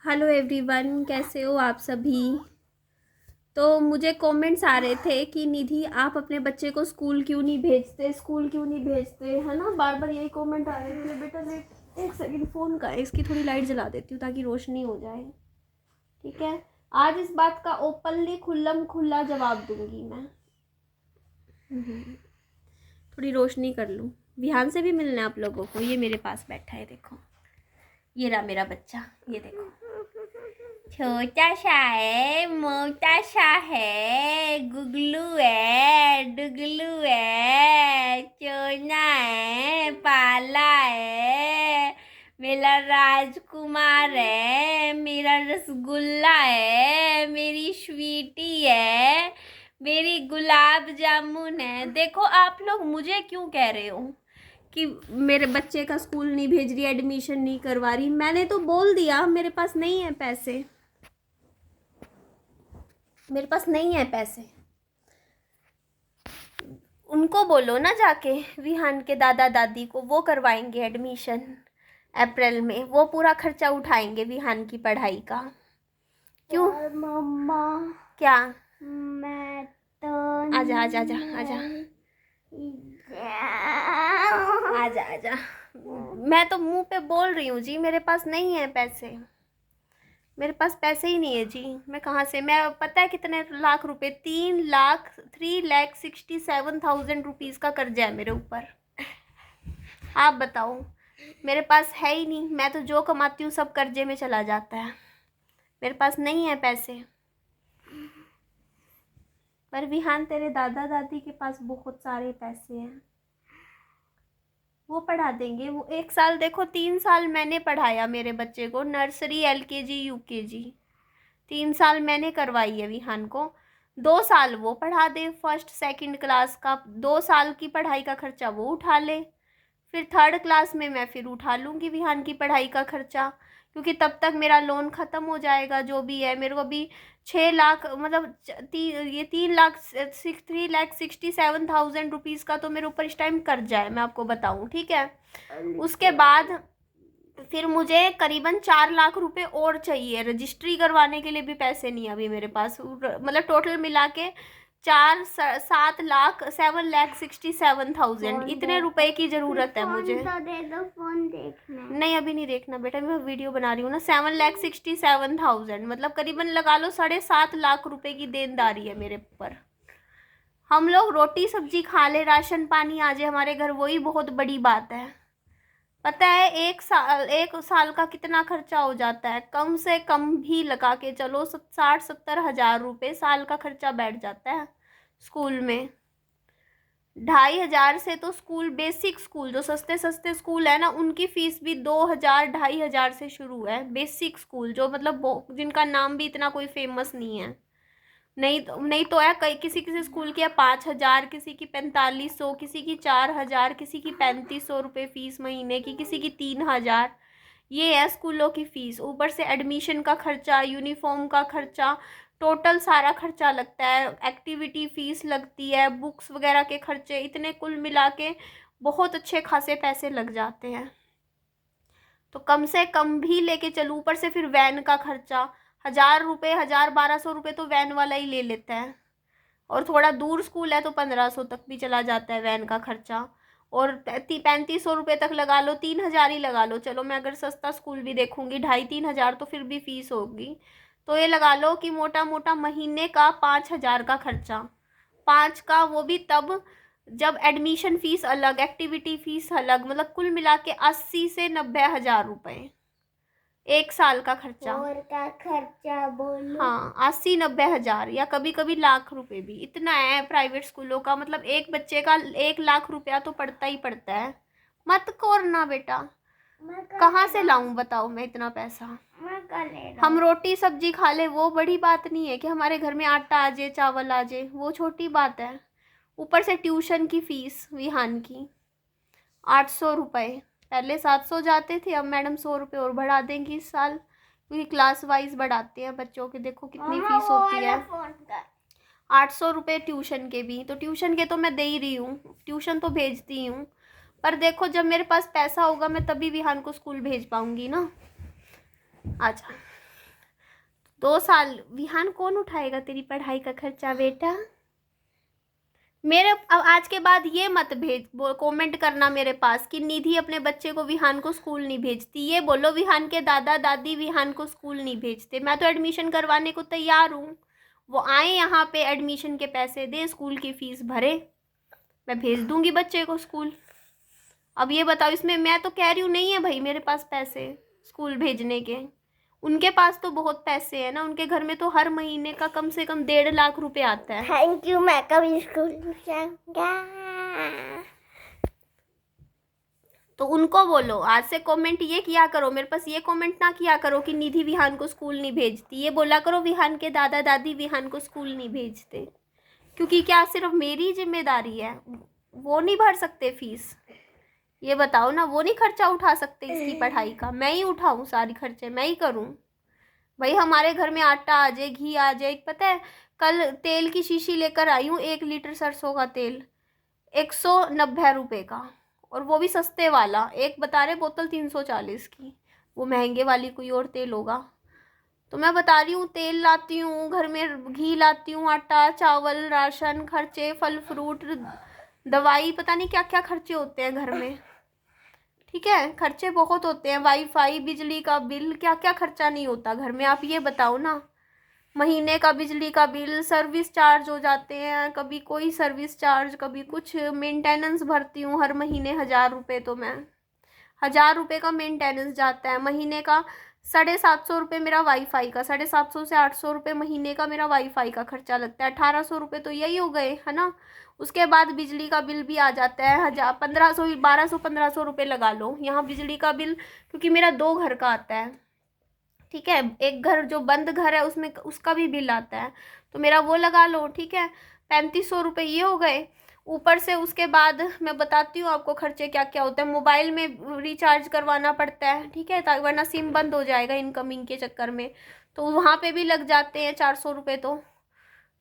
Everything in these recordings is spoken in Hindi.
हेलो एवरीवन, कैसे हो आप सभी। तो मुझे कमेंट्स आ रहे थे कि निधि आप अपने बच्चे को स्कूल क्यों नहीं भेजते, स्कूल क्यों नहीं भेजते, है ना। बार बार यही कमेंट आ रहे थे। बेटा एक सेकंड, फ़ोन का इसकी थोड़ी लाइट जला देती हूँ ताकि रोशनी हो जाए। ठीक है, आज इस बात का ओपनली खुल्लम खुल्ला जवाब दूंगी मैं। थोड़ी रोशनी कर लूँ। विहान से भी मिलना है आप लोगों को। ये मेरे पास बैठा है, देखो ये रहा मेरा बच्चा, ये देखो। छोटा सा है, मोटा सा है, गुगलू है, डुगलू है, चोना है, पाला है, मेरा राजकुमार है, मेरा रसगुल्ला है, मेरी स्वीटी है, मेरी गुलाब जामुन है। देखो आप लोग मुझे क्यों कह रहे हो कि मेरे बच्चे का स्कूल नहीं भेज रही, एडमिशन नहीं करवा रही। मैंने तो बोल दिया मेरे पास नहीं है पैसे, मेरे पास नहीं है पैसे। उनको बोलो ना जाके, विहान के दादा दादी को, वो करवाएंगे एडमिशन अप्रैल में। वो पूरा खर्चा उठाएंगे विहान की पढ़ाई का। क्यों मम्मा? क्या? मैं तो आजा आजा आजा आजा आजा आजा। मैं तो मुंह पे बोल रही हूँ जी, मेरे पास नहीं है पैसे, मेरे पास पैसे ही नहीं है जी। मैं कहाँ से, मैं पता है कितने लाख रुपए, 3,67,000 रुपीज़ का कर्जा है मेरे ऊपर। आप बताओ, मेरे पास है ही नहीं। मैं तो जो कमाती हूँ सब कर्जे में चला जाता है, मेरे पास नहीं है पैसे। पर विहान तेरे दादा दादी के पास बहुत सारे पैसे हैं, वो पढ़ा देंगे। वो एक साल, देखो 3 साल मैंने पढ़ाया मेरे बच्चे को, नर्सरी LKG UKG 3 साल मैंने करवाई है विहान को। 2 साल वो पढ़ा दे फर्स्ट सेकंड क्लास का, 2 साल की पढ़ाई का खर्चा वो उठा ले। फिर थर्ड क्लास में मैं फिर उठा लूँगी विहान की पढ़ाई का खर्चा, क्योंकि तब तक मेरा लोन ख़त्म हो जाएगा जो भी है। मेरे को अभी 6 लाख, मतलब ये 3,67,000 रुपीज़ का तो मेरे ऊपर इस टाइम कर्जा है, मैं आपको बताऊँ। ठीक है, उसके बाद फिर मुझे करीबन 4 लाख रुपए और चाहिए। रजिस्ट्री करवाने के लिए भी पैसे नहीं है अभी मेरे पास, मतलब टोटल मिला के 7,67,000 इतने रुपए की ज़रूरत है मुझे। तो दे दो, फोन देखना। नहीं अभी नहीं देखना बेटा, मैं वीडियो बना रही हूँ ना। 7,67,000 मतलब करीबन लगा लो 7.5 लाख रुपए की देनदारी है मेरे ऊपर। हम लोग रोटी सब्जी खा ले, राशन पानी आ जाए हमारे घर, वही बहुत बड़ी बात है। पता है एक साल का कितना खर्चा हो जाता है? कम से कम भी लगा के चलो 60-70 हज़ार रुपये साल का खर्चा बैठ जाता है स्कूल में। 2,500 से तो स्कूल, बेसिक स्कूल जो सस्ते सस्ते स्कूल है ना, उनकी फ़ीस भी 2,000-2,500 से शुरू है। बेसिक स्कूल जो मतलब जिनका नाम भी इतना कोई फेमस नहीं है। नहीं तो है, कई किसी किसी स्कूल की है 5,000, किसी की 4,500, किसी की 4,000, किसी की 3,500 रुपये फ़ीस महीने की, किसी की 3,000। ये है स्कूलों की फ़ीस। ऊपर से एडमिशन का खर्चा, यूनिफॉर्म का खर्चा, टोटल सारा खर्चा लगता है। एक्टिविटी फ़ीस लगती है, बुक्स वगैरह के खर्चे, इतने कुल मिला के बहुत अच्छे खासे पैसे लग जाते हैं। तो कम से कम भी लेके चलूँ। ऊपर से फिर वैन का खर्चा, 1,000 रुपये, 1,000-1,200 रुपये तो वैन वाला ही ले लेता है। और थोड़ा दूर स्कूल है तो 1,500 तक भी चला जाता है वैन का खर्चा। और 3,500 रुपये तक लगा लो, 3,000 ही लगा लो। चलो मैं अगर सस्ता स्कूल भी देखूंगी 2,500-3,000 तो फिर भी फीस होगी। तो ये लगा लो कि मोटा मोटा महीने का 5,000 का खर्चा। 5 का वो भी तब जब एडमिशन फ़ीस अलग, एक्टिविटी फ़ीस अलग, मतलब कुल मिला के 80 से 90 हज़ार रुपये एक साल का खर्चा। और का खर्चा बोलो? हाँ 80-90 हज़ार या कभी कभी लाख रुपए भी, इतना है प्राइवेट स्कूलों का। मतलब एक बच्चे का 1 लाख रुपया तो पड़ता ही पड़ता है। मत करना बेटा, कहाँ से लाऊं बताओ मैं इतना पैसा? हम रोटी सब्जी खा ले वो बड़ी बात नहीं है कि हमारे घर में आटा आ जाए, चावल आ जाए, वो छोटी बात है। ऊपर से ट्यूशन की फ़ीस विहान की 800 रुपये, पहले 700 जाते थे, अब मैडम 100 रुपये और बढ़ा देंगी इस साल, क्योंकि क्लास वाइज बढ़ाते हैं बच्चों के। देखो कितनी फ़ीस होती है, 800 रुपये ट्यूशन के भी। तो ट्यूशन के तो मैं दे ही रही हूँ, ट्यूशन तो भेजती हूँ। पर देखो जब मेरे पास पैसा होगा मैं तभी विहान को स्कूल भेज पाऊँगी ना। अच्छा 2 साल विहान कौन उठाएगा तेरी पढ़ाई का खर्चा बेटा? मेरे अब आज के बाद ये मत भेज कमेंट करना मेरे पास कि निधि अपने बच्चे को विहान को स्कूल नहीं भेजती। ये बोलो विहान के दादा दादी विहान को स्कूल नहीं भेजते। मैं तो एडमिशन करवाने को तैयार हूँ। वो आए यहाँ पे, एडमिशन के पैसे दे, स्कूल की फीस भरे, मैं भेज दूंगी बच्चे को स्कूल। अब ये बताओ, इसमें मैं तो कह रही हूँ नहीं है भाई मेरे पास पैसे स्कूल भेजने के। उनके पास तो बहुत पैसे हैं ना, उनके घर में तो हर महीने का कम से कम 1.5 लाख रुपए आता है। थैंक यू, मैं कभी स्कूल जाऊंगा। तो उनको बोलो आज से कमेंट ये किया करो, मेरे पास ये कमेंट ना किया करो कि निधि विहान को स्कूल नहीं भेजती। ये बोला करो विहान के दादा दादी विहान को स्कूल नहीं भेजते। क्योंकि क्या सिर्फ मेरी जिम्मेदारी है? वो नहीं भर सकते फीस? ये बताओ ना, वो नहीं खर्चा उठा सकते इसकी पढ़ाई का? मैं ही उठाऊं सारी खर्चे, मैं ही करूं? भाई हमारे घर में आटा आ जाए, घी आ जाए। पता है कल तेल की शीशी लेकर आई हूँ, 1 लीटर सरसों का तेल 190 रुपये का, और वो भी सस्ते वाला। एक बता रहे बोतल 340 की, वो महंगे वाली कोई और तेल होगा। तो मैं बता रही हूँ तेल लाती हूँ घर में, घी लाती हूँ, आटा चावल राशन खर्चे, फल फ्रूट दवाई, पता नहीं क्या क्या खर्चे होते हैं घर में। ठीक है, खर्चे बहुत होते हैं, वाईफाई बिजली का बिल, क्या क्या खर्चा नहीं होता घर में? आप ये बताओ ना। महीने का बिजली का बिल, सर्विस चार्ज हो जाते हैं, कभी कोई सर्विस चार्ज, कभी कुछ, मेंटेनेंस भरती हूँ हर महीने 1,000 रुपये। तो मैं 1,000 रुपये का मेंटेनेंस जाता है महीने का। 750 रुपये मेरा वाईफाई का, 750 से 800 रुपये महीने का मेरा वाईफाई का खर्चा लगता है। 1,800 रुपये तो यही हो गए है ना। उसके बाद बिजली का बिल भी आ जाता है 1,000, 1,500, 1,200, 1,500 रुपये लगा लो यहाँ बिजली का बिल, क्योंकि मेरा 2 घर का आता है। ठीक है, एक घर जो बंद घर है उसमें उसका भी बिल आता है, तो मेरा वो लगा लो। ठीक है, 3,500 रुपये ये हो गए। ऊपर से उसके बाद मैं बताती हूँ आपको खर्चे क्या क्या होते हैं। मोबाइल में रिचार्ज करवाना पड़ता है, ठीक है, ताकि वरना सिम बंद हो जाएगा इनकमिंग के चक्कर में, तो वहाँ पे भी लग जाते हैं 400 रुपये। तो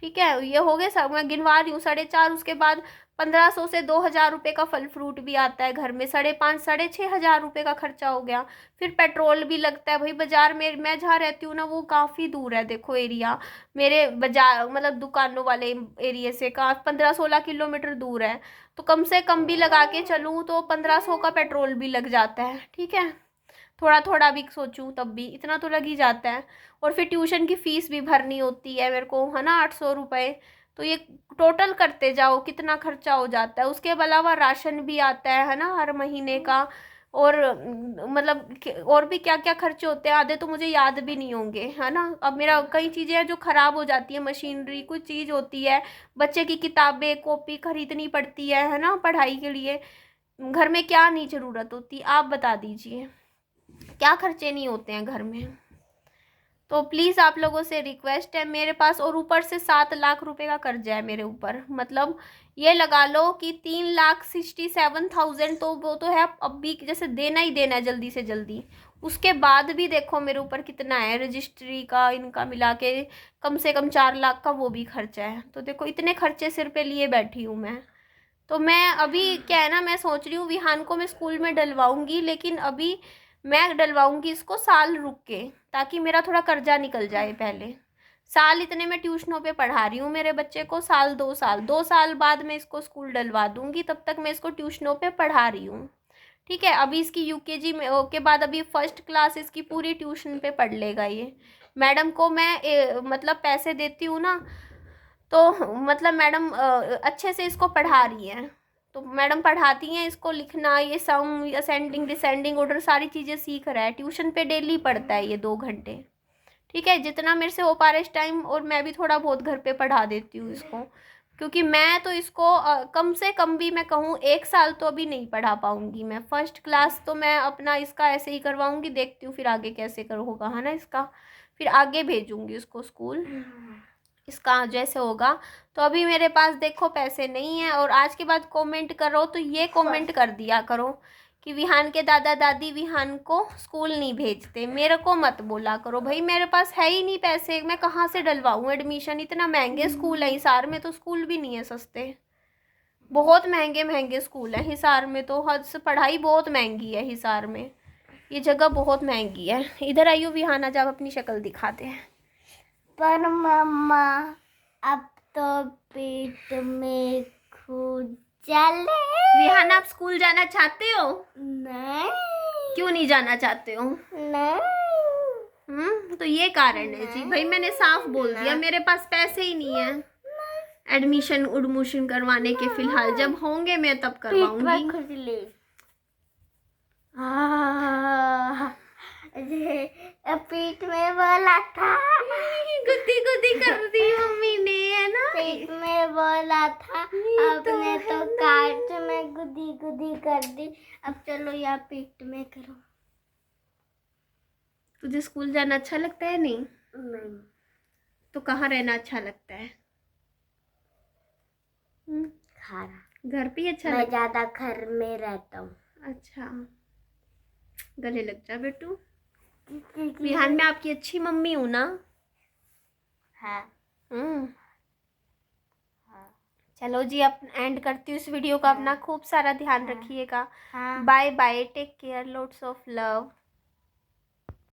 ठीक है, ये हो गए सब, मैं गिनवा रही हूँ 4,500। उसके बाद 1,500 से 2,000 रुपये का फल फ्रूट भी आता है घर में, 5,500 6,500 रुपये का खर्चा हो गया। फिर पेट्रोल भी लगता है भाई। बाजार में मैं जहाँ रहती हूँ ना वो काफ़ी दूर है, देखो एरिया मेरे बाजार मतलब दुकानों वाले एरिया से का 15-16 किलोमीटर दूर है। तो कम से कम भी लगा के चलूँ तो 1,500 का पेट्रोल भी लग जाता है। ठीक है, थोड़ा थोड़ा भी सोचूं तब भी इतना तो लग ही जाता है। और फिर ट्यूशन की फ़ीस भी भरनी होती है मेरे को, है ना, 800 रुपये। तो ये टोटल करते जाओ कितना खर्चा हो जाता है। उसके अलावा राशन भी आता है ना, हर महीने का। और मतलब और भी क्या क्या खर्चे होते हैं, आधे तो मुझे याद भी नहीं होंगे, है ना। अब मेरा कई चीज़ें हैं जो ख़राब हो जाती है, मशीनरी कुछ चीज़ होती है, बच्चे की किताबें कॉपी खरीदनी पड़ती है ना, पढ़ाई के लिए। घर में क्या नहीं ज़रूरत होती, आप बता दीजिए क्या खर्चे नहीं होते हैं घर में। तो प्लीज़ आप लोगों से रिक्वेस्ट है, मेरे पास और ऊपर से 7 लाख रुपए का कर्जा है मेरे ऊपर। मतलब ये लगा लो कि 3,67,000 तो वो तो है अब भी, जैसे देना ही देना है जल्दी से जल्दी। उसके बाद भी देखो मेरे ऊपर कितना है, रजिस्ट्री का इनका मिला के कम से कम 4 लाख का वो भी खर्चा है। तो देखो इतने खर्चे सिर पे लिए बैठी हूँ मैं। तो मैं अभी क्या है ना, मैं सोच रही हूँ विहान को मैं स्कूल में डलवाऊंगी, लेकिन अभी मैं डलवाऊंगी इसको साल रुक के, ताकि मेरा थोड़ा कर्जा निकल जाए पहले। साल इतने मैं ट्यूशनों पे पढ़ा रही हूँ मेरे बच्चे को, साल 2 साल, 2 साल बाद मैं इसको स्कूल डलवा दूंगी, तब तक मैं इसको ट्यूशनों पे पढ़ा रही हूँ। ठीक है, अभी इसकी यूकेजी में के बाद अभी फर्स्ट क्लास इसकी पूरी ट्यूशन पे पढ़ लेगा ये। मैडम को मैं मतलब पैसे देती हूँ ना, तो मतलब मैडम अच्छे से इसको पढ़ा रही हैं। तो मैडम पढ़ाती हैं इसको लिखना, ये सम असेंडिंग डिसेंडिंग ऑर्डर सारी चीज़ें सीख रहा है। ट्यूशन पे डेली पढ़ता है ये 2 घंटे। ठीक है, जितना मेरे से हो पा रहा है इस टाइम, और मैं भी थोड़ा बहुत घर पे पढ़ा देती हूँ इसको, क्योंकि मैं तो इसको कम से कम भी मैं कहूँ 1 साल तो अभी नहीं पढ़ा पाऊँगी मैं। फर्स्ट क्लास तो मैं अपना इसका ऐसे ही करवाऊँगी, देखती हूँ फिर आगे कैसे कर होगा, है ना इसका। फिर आगे भेजूँगी उसको स्कूल, इसका जैसे होगा। तो अभी मेरे पास देखो पैसे नहीं है। और आज के बाद कमेंट करो तो ये कमेंट कर दिया करो कि विहान के दादा दादी विहान को स्कूल नहीं भेजते। मेरे को मत बोला करो भाई, मेरे पास है ही नहीं पैसे, मैं कहाँ से डलवाऊँ एडमिशन। इतना महंगे स्कूल है हिसार में, तो स्कूल भी नहीं है सस्ते, बहुत महंगे महंगे स्कूल हैं हिसार में। तो हद से पढ़ाई बहुत महंगी है हिसार में, ये जगह बहुत महंगी है। इधर आइयो विहान, आज आप अपनी शक्ल दिखाते हैं। पर मम्मा अब तो पेट में खुजले। विहान, आप स्कूल जाना चाहते हो? नहीं। क्यों नहीं जाना चाहते हो? नहीं। तो ये कारण है जी। भाई मैंने साफ बोल दिया, मेरे पास पैसे ही नहीं है एडमिशन उडमिशन करवाने के फिलहाल। जब होंगे मैं तब पेट करवाऊंगी। में खुजली। पेट में बोला था। गुद्दी गुद्दी कर दी मम्मी ने, है ना? पेट में बोला था, आपने तो काट में गुदी गुदी कर दी। अब चलो या पेट में करो। तुझे स्कूल जाना अच्छा लगता है? नहीं नहीं। तो कहाँ रहना अच्छा लगता है? खाना। घर पे ही अच्छा मैं लगता ज्यादा घर में रहता हूँ। है? अच्छा, गले लग जा बेटू। विहान, मैं आपकी अच्छी मम्मी हूँ ना? हाँ। हम्म। चलो जी, अब एंड करती हूँ इस वीडियो का। अपना खूब सारा ध्यान रखिएगा। हाँ। Bye bye, take care, lots of love.